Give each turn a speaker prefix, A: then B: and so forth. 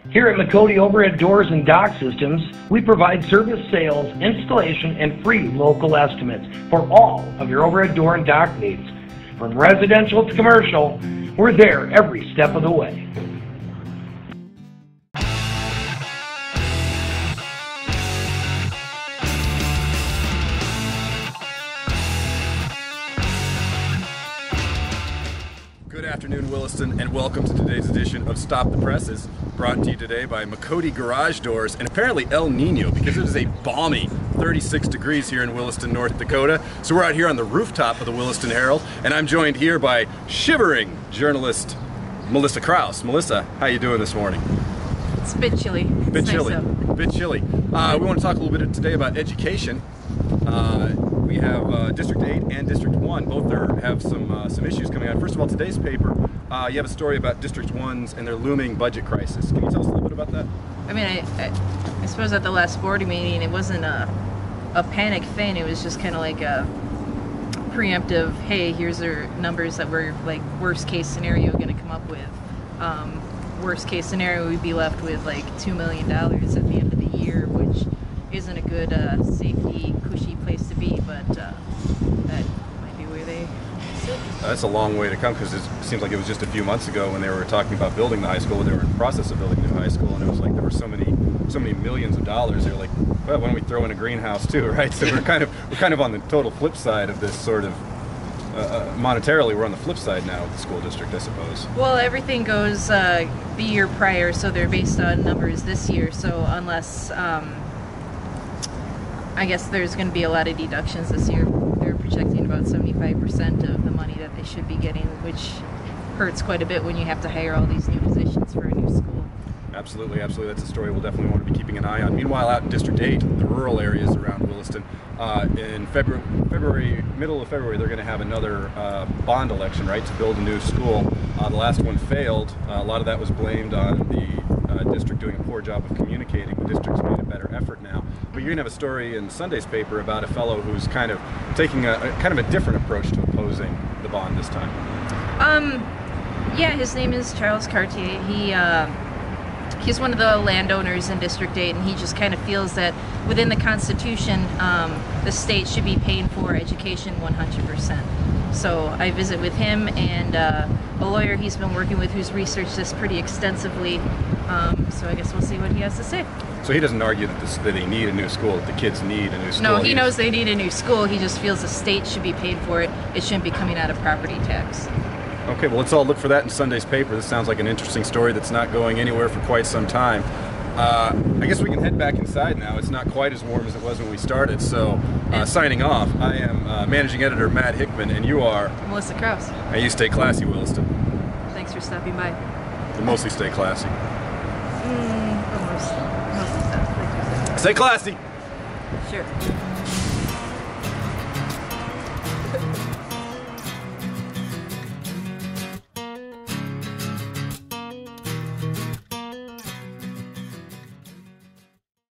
A: Here at McCody Overhead Doors and Dock Systems, we provide service, sales, installation, and free local estimates for all of your overhead door and dock needs. From residential to commercial, we're there every step of the way.
B: Good afternoon, Williston, and welcome to today's edition of Stop the Presses, brought to you today by McCody Garage Doors and apparently El Nino, because it is a balmy 36 degrees here in Williston, North Dakota. So we're out here on the rooftop of the Williston Herald, and I'm joined here by shivering journalist Melissa Krause. Melissa, how you doing this morning?
C: It's a bit chilly.
B: Bit chilly. We want to talk a little bit today about education. We have District 8 and District 1 both have some issues coming out. First of all, today's paper, you have a story about District 1's and their looming budget crisis. Can you tell us a little bit about that?
C: I mean, I suppose at the last board meeting, it wasn't a panic thing. It was just kind of like a preemptive, hey, here's our numbers that we're like worst case scenario going to come up with. Worst case scenario, we'd be left with like $2 million at the end of the year, which isn't a good safety, cushy place to be, but that might be where they sit.
B: That's a long way to come, because it seems like it was just a few months ago when they were talking about building the high school. They were in the process of building the high school, and it was like there were so many millions of dollars. They were like, well, why don't we throw in a greenhouse too, right? So we're kind of on the total flip side of this sort of. Monetarily, we're on the flip side now with the school district, I suppose.
C: Well, everything goes the year prior, so they're based on numbers this year. So unless, I guess there's going to be a lot of deductions this year. They're projecting about 75% of the money that they should be getting, which hurts quite a bit when you have to hire all these new positions for a new school.
B: Absolutely. That's a story we'll definitely want to be keeping an eye on. Meanwhile, out in District 8, the rural areas around Williston, in middle of February, they're going to have another bond election, right, to build a new school. The last one failed. A lot of that was blamed on the district doing a poor job of communicating. The district's made a better effort now. But you're going to have a story in Sunday's paper about a fellow who's kind of taking a different approach to opposing the bond this time.
C: Yeah, his name is Charles Cartier. He's one of the landowners in District 8, and he just kind of feels that within the Constitution, the state should be paying for education 100%. So I visit with him and a lawyer he's been working with who's researched this pretty extensively. So I guess we'll see what he has to say.
B: So he doesn't argue that they need a new school, that the kids need a new school.
C: No, he knows they need a new school. He just feels the state should be paid for it. It shouldn't be coming out of property tax.
B: Okay, well, let's all look for that in Sunday's paper. This sounds like an interesting story that's not going anywhere for quite some time. I guess we can head back inside now. It's not quite as warm as it was when we started, so signing off, I am Managing Editor Matt Hickman, and you are...
C: Melissa Krause.
B: And you stay classy, Williston.
C: Thanks for stopping by.
B: You mostly stay classy.
C: Almost. Mostly stuff.
B: Stay classy!
C: Sure.